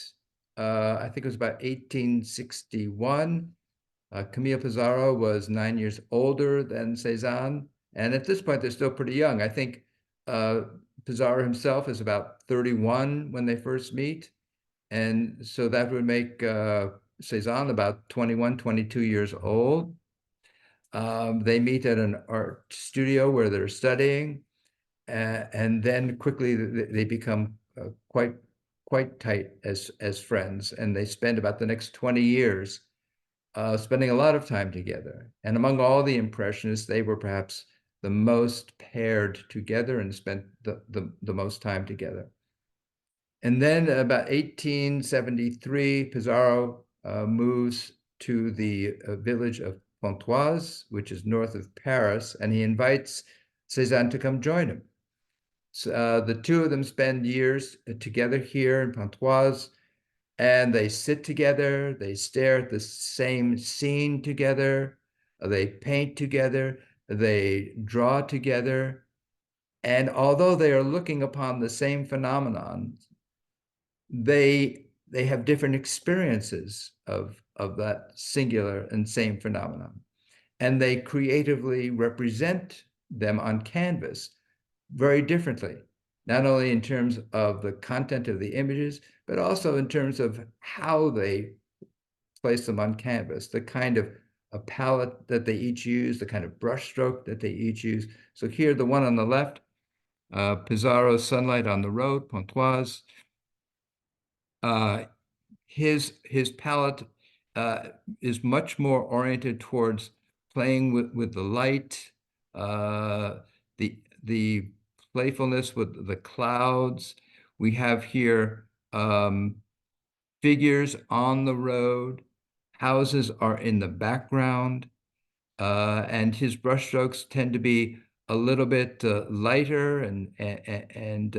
I think it was about 1861. Camille Pizarro was 9 years older than Cézanne. And at this point, they're still pretty young. I think Pizarro himself is about 31 when they first meet. And so that would make Cézanne about 21, 22 years old. They meet at an art studio where they're studying. And then quickly they become quite tight as friends. And they spend about the next 20 years spending a lot of time together. And among all the Impressionists, they were perhaps the most paired together and spent the most time together. And then about 1873, Pizarro moves to the village of Pontoise, which is north of Paris, and he invites Cézanne to come join him. So, the two of them spend years together here in Pontoise, and they sit together, they stare at the same scene together, they paint together, they draw together. And although they are looking upon the same phenomenon, they have different experiences of that singular and same phenomenon. and they creatively represent them on canvas very differently, not only in terms of the content of the images, but also in terms of how they place them on canvas, the kind of a palette that they each use, the kind of brushstroke that they each use. So here, the one on the left, Pizarro's Sunlight on the Road, Pontoise. His palette is much more oriented towards playing with the light, the playfulness with the clouds. We have here figures on the road. Houses are in the background, and his brushstrokes tend to be a little bit lighter and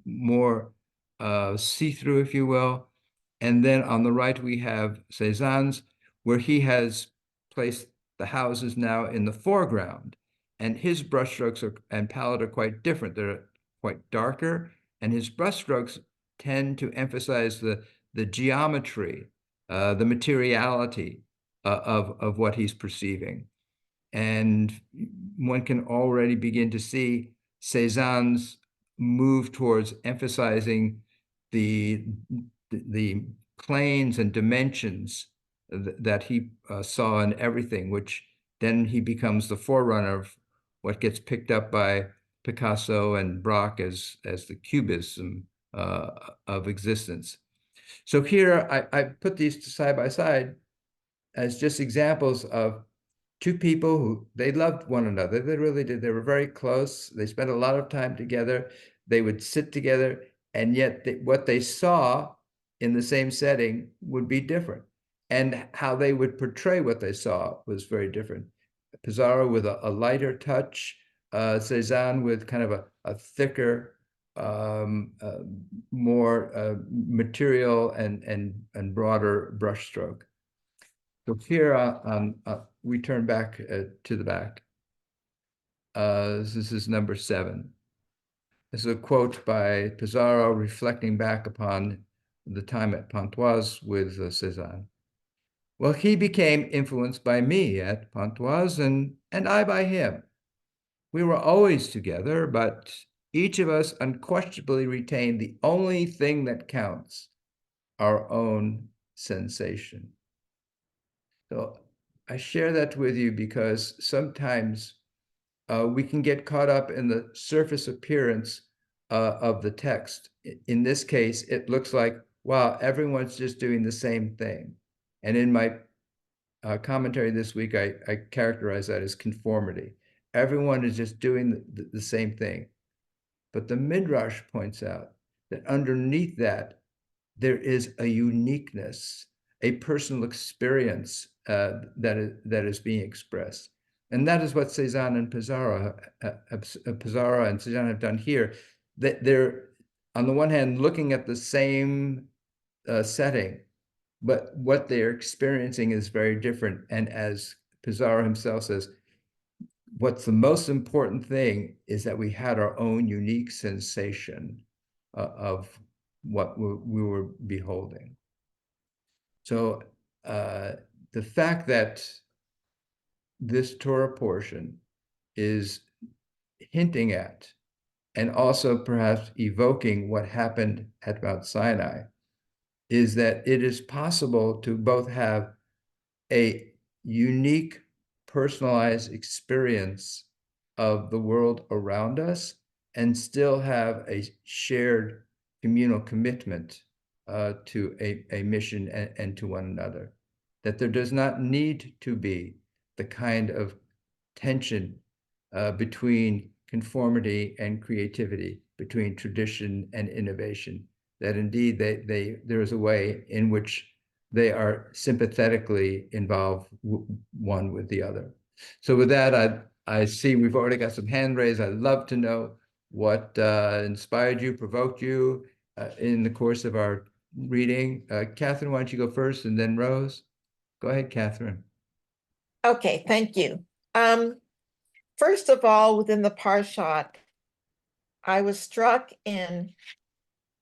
more see-through, if you will. And then on the right, we have Cézanne's, where he has placed the houses now in the foreground. And his brushstrokes and palette are quite different. They're quite darker, and his brushstrokes tend to emphasize the geometry, the materiality of what he's perceiving. And one can already begin to see Cézanne's move towards emphasizing the planes and dimensions that he saw in everything, which then he becomes the forerunner of what gets picked up by Picasso and Braque as the cubism of existence. So here I put these side by side as just examples of two people who they loved one another. They really did. They were very close. They spent a lot of time together. They would sit together, and yet what they saw in the same setting would be different. And how they would portray what they saw was very different. Pizarro with a lighter touch, Cézanne with kind of a thicker, more material and broader brushstroke. So here we turn back to the back. This is number 7. This is a quote by Pizarro reflecting back upon the time at Pontoise with Cézanne. Well, he became influenced by me at Pontoise and I by him. We were always together, but each of us unquestionably retained the only thing that counts, our own sensation. So I share that with you because sometimes we can get caught up in the surface appearance of the text. In this case, it looks like, wow, everyone's just doing the same thing. And in my commentary this week, I characterize that as conformity. Everyone is just doing the same thing. But the Midrash points out that underneath that, there is a uniqueness, a personal experience that is being expressed. And that is what Cézanne and Pizarro and Cézanne have done here. That they're, on the one hand, looking at the same setting, but what they're experiencing is very different. And as Pizarro himself says, what's the most important thing is that we had our own unique sensation of what we were beholding. So the fact that this Torah portion is hinting at and also perhaps evoking what happened at Mount Sinai is that it is possible to both have a unique, personalized experience of the world around us and still have a shared communal commitment to a mission and to one another. That there does not need to be the kind of tension between conformity and creativity, between tradition and innovation, that indeed there is a way in which they are sympathetically involved one with the other. So with that, I see we've already got some hand raised. I'd love to know what inspired you, provoked you in the course of our reading. Catherine, why don't you go first and then Rose? Go ahead, Catherine. Okay, thank you. First of all, within the Parshat, I was struck in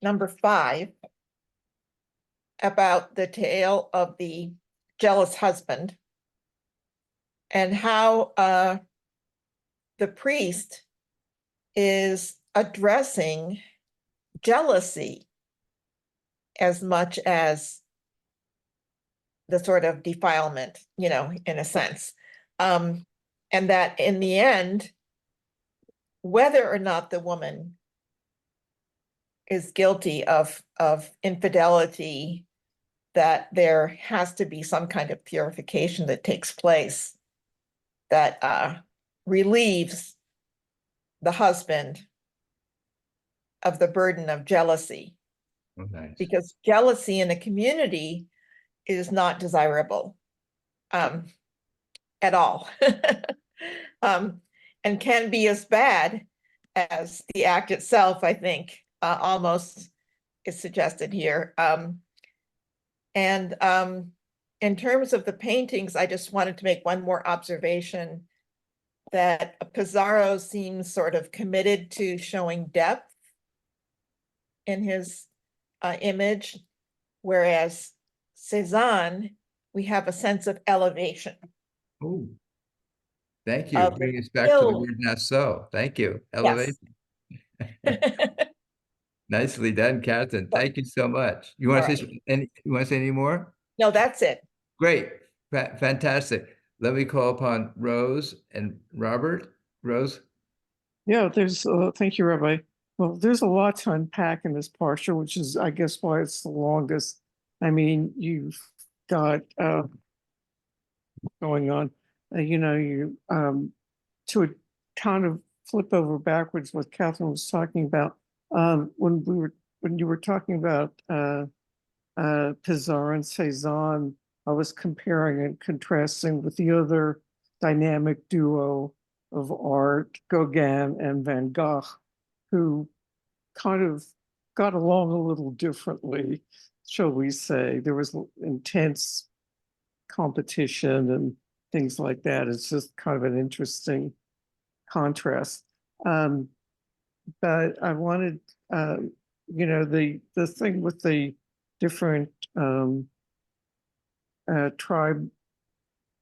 number 5 about the tale of the jealous husband. and how the priest is addressing jealousy as much as the sort of defilement, in a sense. And that in the end, whether or not the woman is guilty of infidelity, that there has to be some kind of purification that takes place that relieves the husband of the burden of jealousy. Oh, nice. Because jealousy in a community is not desirable at all. And can be as bad as the act itself, I think, almost is suggested here. And in terms of the paintings, I just wanted to make one more observation, that Pizarro seems sort of committed to showing depth in his image, whereas Cezanne, we have a sense of elevation. Oh, thank you. Of Bringing us back to the skill. word Naso. Thank you. Yes. Elevation. Nicely done, Catherine. Thank you so much. You want to say any? You want to say any more? No, that's it. Great, fantastic. Let me call upon Rose and Robert. Rose. Yeah, there's, thank you, Rabbi. Well, there's a lot to unpack in this parsha, which is, I guess, why it's the longest. I mean, you've got going on, to a kind of flip over backwards what Catherine was talking about. When you were talking about Pizarro and Cezanne, I was comparing and contrasting with the other dynamic duo of art, Gauguin and Van Gogh, who kind of got along a little differently, shall we say. There was intense competition and things like that. It's just kind of an interesting contrast. But I wanted, the thing with the different tribe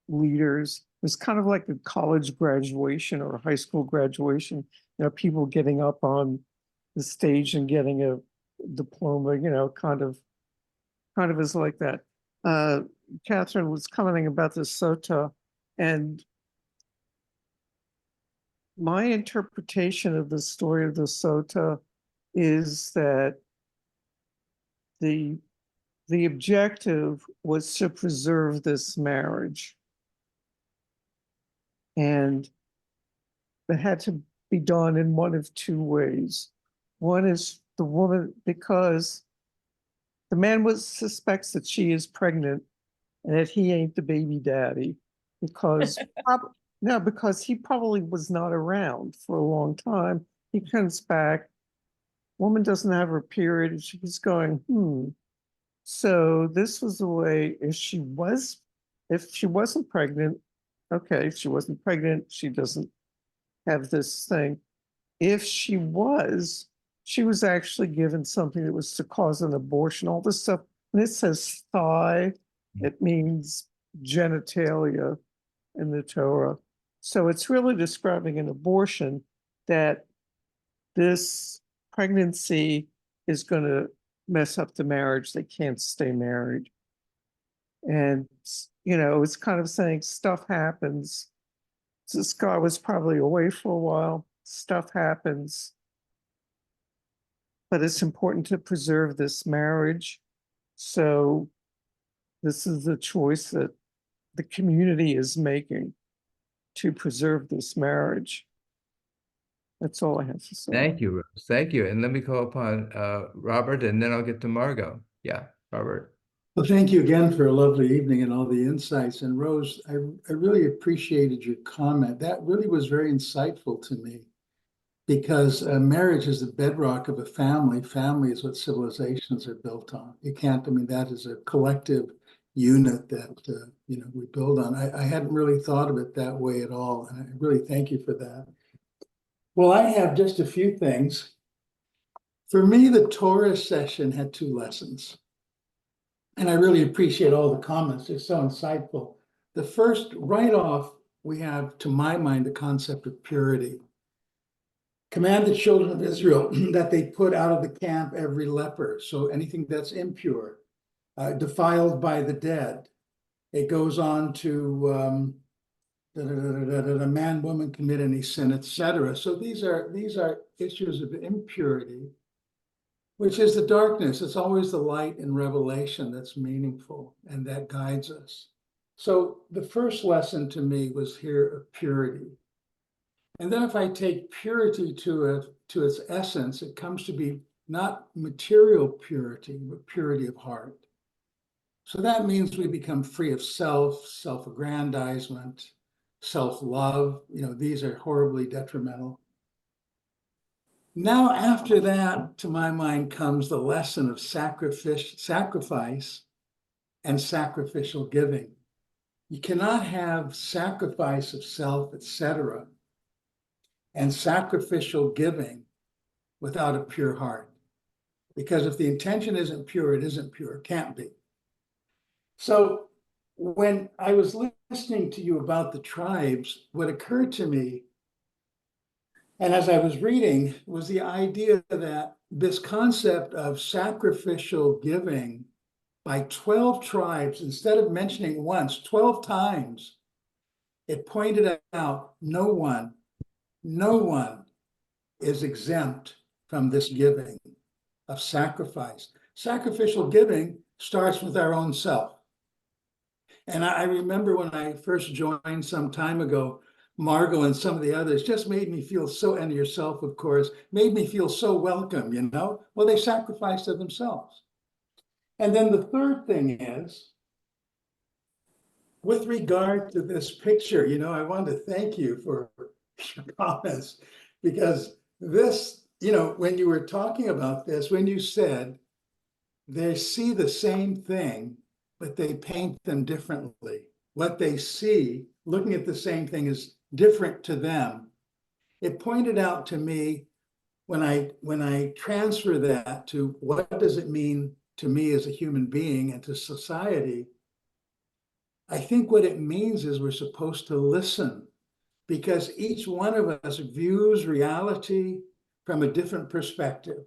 leaders was kind of like a college graduation or a high school graduation. People getting up on the stage and getting a diploma. Kind of is like that. Catherine was commenting about the Sota, and my interpretation of the story of the Sota is that the objective was to preserve this marriage. And it had to be done in one of two ways. One is the woman, because the man suspects that she is pregnant and that he ain't the baby daddy, because because he probably was not around for a long time. He comes back, woman doesn't have her period, and she's going, So this was the way, if she wasn't pregnant, okay, if she wasn't pregnant, she doesn't have this thing. If she was actually given something that was to cause an abortion, all this stuff. When it says thigh, it means genitalia in the Torah. So it's really describing an abortion, that this pregnancy is going to mess up the marriage. They can't stay married. And, it's kind of saying stuff happens. This guy was probably away for a while. Stuff happens. But it's important to preserve this marriage. So this is the choice that the community is making to preserve this marriage. That's all I have to say. Thank you, Rose. Thank you. And let me call upon Robert, and then I'll get to Margot. Yeah, Robert. Well, thank you again for a lovely evening and all the insights. And Rose, I really appreciated your comment. That really was very insightful to me, because marriage is the bedrock of a family. Family is what civilizations are built on. That is a collective unit that, we build on. I hadn't really thought of it that way at all. And I really thank you for that. Well, I have just a few things. For me, the Torah session had two lessons. And I really appreciate all the comments. They're so insightful. The first, right off, we have, to my mind, the concept of purity. Command the children of Israel that they put out of the camp every leper, so anything that's impure, defiled by the dead. It goes on to a man, woman commit any sin, etc. So these are issues of impurity, which is the darkness. It's always the light in Revelation that's meaningful and that guides us. So the first lesson to me was here of purity. And then if I take purity to its essence, it comes to be not material purity, but purity of heart. So that means we become free of self-aggrandizement, self-love. These are horribly detrimental. Now, after that, to my mind, comes the lesson of sacrifice and sacrificial giving. You cannot have sacrifice of self, etc., and sacrificial giving without a pure heart. Because if the intention isn't pure, it isn't pure, it can't be. So when I was listening to you about the tribes, what occurred to me, and as I was reading, was the idea that this concept of sacrificial giving by 12 tribes, instead of mentioning once, 12 times, it pointed out no one is exempt from this giving of sacrifice. Sacrificial giving starts with our own self. And I remember when I first joined some time ago, Margot and some of the others just made me feel so, and yourself, of course, made me feel so welcome, Well, they sacrificed of themselves. And then the third thing is, with regard to this picture, I want to thank you for your comments, because this, when you were talking about this, when you said they see the same thing, but they paint them differently. What they see, looking at the same thing, is different to them. It pointed out to me, when I transfer that to what does it mean to me as a human being and to society, I think what it means is we're supposed to listen, because each one of us views reality from a different perspective.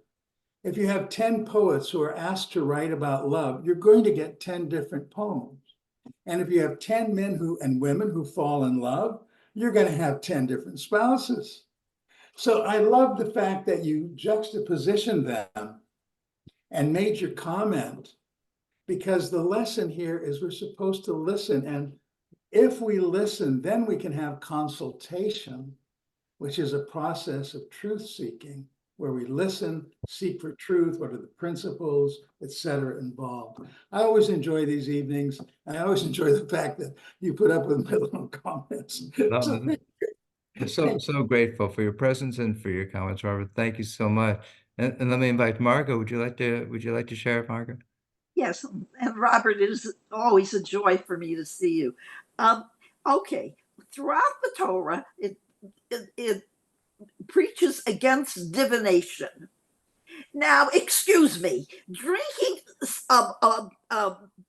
If you have 10 poets who are asked to write about love, you're going to get 10 different poems. And if you have 10 men and women who fall in love, you're going to have 10 different spouses. So I love the fact that you juxtapositioned them and made your comment, because the lesson here is we're supposed to listen. And if we listen, then we can have consultation, which is a process of truth seeking, where we listen, seek for truth, what are the principles, etc., involved. I always enjoy these evenings, and I always enjoy the fact that you put up with my little comments. So grateful for your presence and for your comments, Robert. Thank you so much. And let me invite Margot. Would you like to share, Margot? Yes, and Robert, it is always a joy for me to see you. Okay, throughout the Torah, it preaches against divination. Now, excuse me, drinking a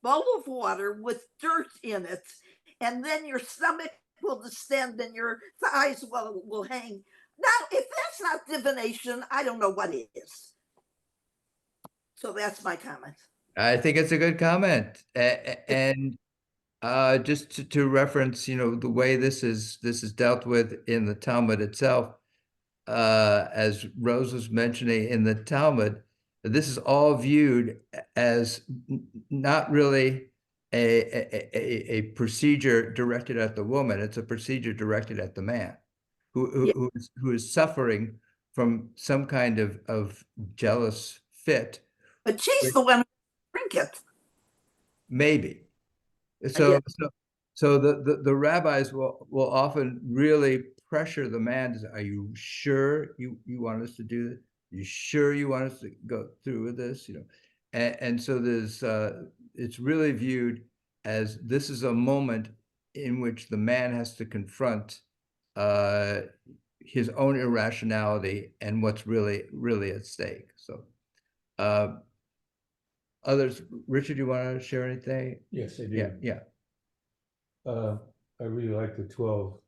bowl of water with dirt in it, and then your stomach will distend and your thighs will hang. Now, if that's not divination, I don't know what is. So that's my comment. I think it's a good comment. And just to reference, the way this is dealt with in the Talmud itself, as Rose was mentioning in the Talmud, this is all viewed as not really a procedure directed at the woman. It's a procedure directed at the man who is suffering from some kind of jealous fit. But she's the one who drink it. Maybe. So the rabbis will often really pressure the man to say, are you sure you want us to do this? Are you sure you want us to go through with this? And so there's it's really viewed as this is a moment in which the man has to confront his own irrationality and what's really at stake. So others, Richard, you want to share anything? Yes, I do. Yeah. I really like the 12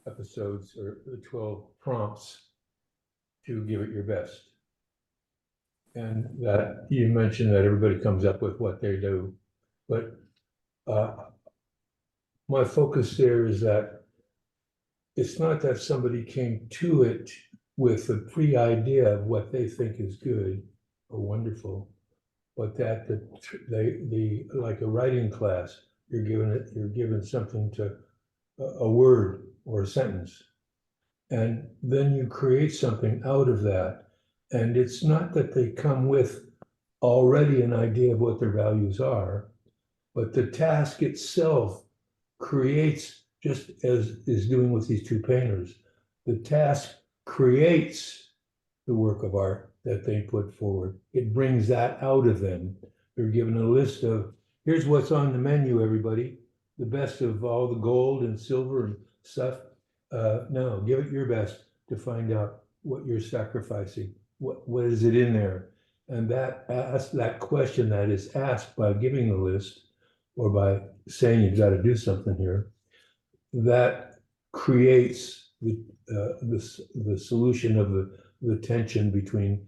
episodes or the 12 prompts to give it your best. And that you mentioned that everybody comes up with what they do, but my focus there is that it's not that somebody came to it with a pre-idea of what they think is good or wonderful, but that the like a writing class, you're given something to a word or a sentence, and then you create something out of that. And it's not that they come with already an idea of what their values are, but the task itself creates, just as is doing with these two painters, the task creates the work of art that they put forward. It brings that out of them. They're given a list of, here's what's on the menu, everybody. The best of all the gold and silver and stuff. Now, give it your best to find out what you're sacrificing. What is it in there? And that question that is asked by giving the list or by saying you've got to do something here, that creates the solution of the tension between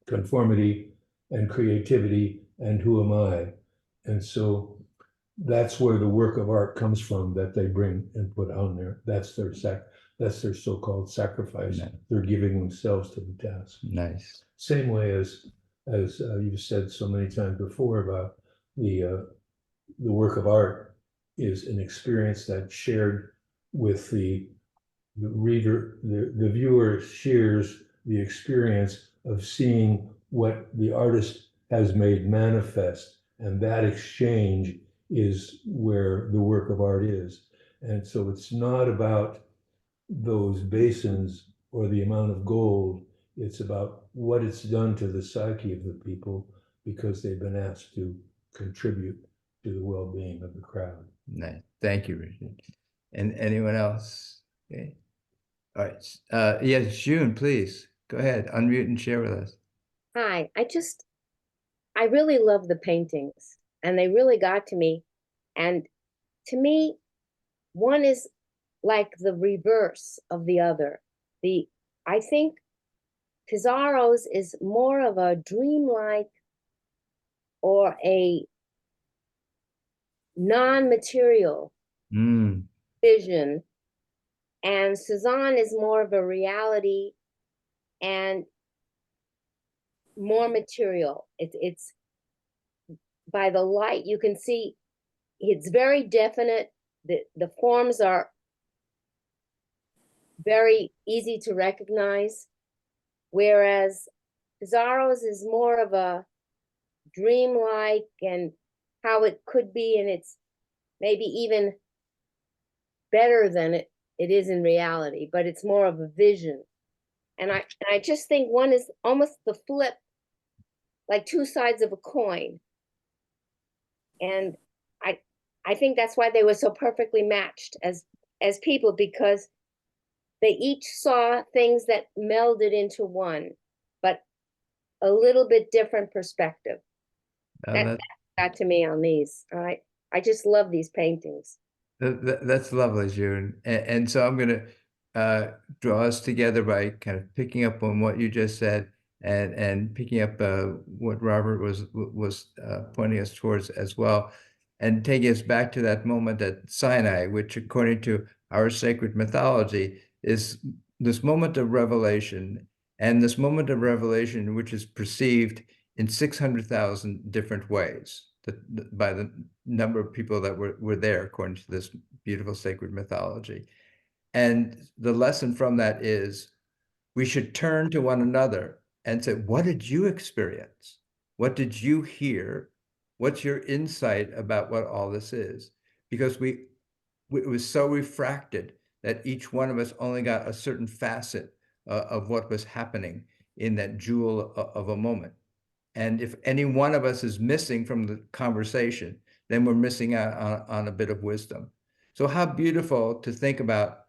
conformity and creativity and who am I? And so that's where the work of art comes from that they bring and put on there. That's their so-called sacrifice. Nice. They're giving themselves to the task. Nice. Same way as you've said so many times before about the work of art is an experience that's shared with the reader. The viewer shares the experience of seeing what the artist has made manifest, and that exchange is where the work of art is. And so it's not about those basins or the amount of gold. It's about what it's done to the psyche of the people because they've been asked to contribute to the well-being of the crowd. Nice. Thank you, Richard. And anyone else? Okay. All right. Yes, June, please go ahead, unmute and share with us. Hi, I really love the paintings and they really got to me. And to me, one is like the reverse of the other. I think Pizarro's is more of a dreamlike or a non-material vision. And Cezanne is more of a reality and more material. It's by the light, you can see it's very definite. The forms are very easy to recognize, whereas Pizarro's is more of a dreamlike and how it could be, and it's maybe even better than it is in reality, but it's more of a vision. And I just think one is almost the flip, like two sides of a coin. And I think that's why they were so perfectly matched as people, because they each saw things that melded into one, but a little bit different perspective. That got to me on these. I just love these paintings. That's lovely, June. And so I'm going to draw us together by kind of picking up on what you just said and picking up what Robert was pointing us towards as well, and taking us back to that moment at Sinai, which according to our sacred mythology is this moment of revelation, and this moment of revelation which is perceived in 600,000 different ways by the number of people that were there, according to this beautiful sacred mythology. And the lesson from that is we should turn to one another and say, what did you experience? What did you hear? What's your insight about what all this is? Because it was so refracted that each one of us only got a certain facet of what was happening in that jewel of a moment. And if any one of us is missing from the conversation, then we're missing out on a bit of wisdom. So how beautiful to think about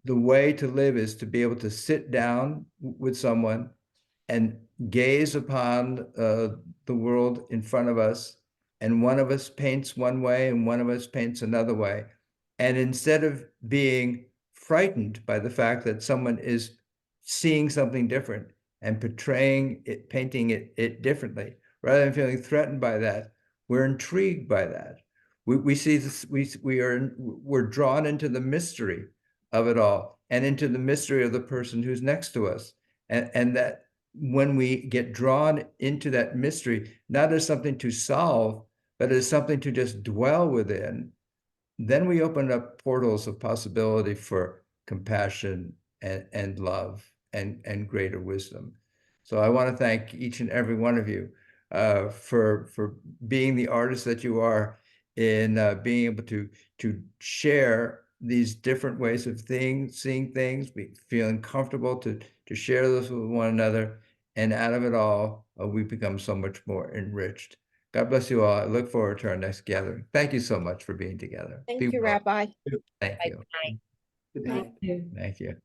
the way to live is to be able to sit down with someone and gaze upon the world in front of us, and one of us paints one way and one of us paints another way. And instead of being frightened by the fact that someone is seeing something different and portraying it, painting it differently, rather than feeling threatened by that, we're intrigued by that. We see this, we're drawn into the mystery of it all, and into the mystery of the person who's next to us. And that when we get drawn into that mystery, not as something to solve, but as something to just dwell within, then we open up portals of possibility for compassion and love and greater wisdom. So I want to thank each and every one of you for being the artists that you are, in being able to share these different ways of seeing things, feeling comfortable to share this with one another. And out of it all, we become so much more enriched. God bless you all. I look forward to our next gathering. Thank you so much for being together. Thank Be you, well. Rabbi. Thank you. Thank you. Thank you.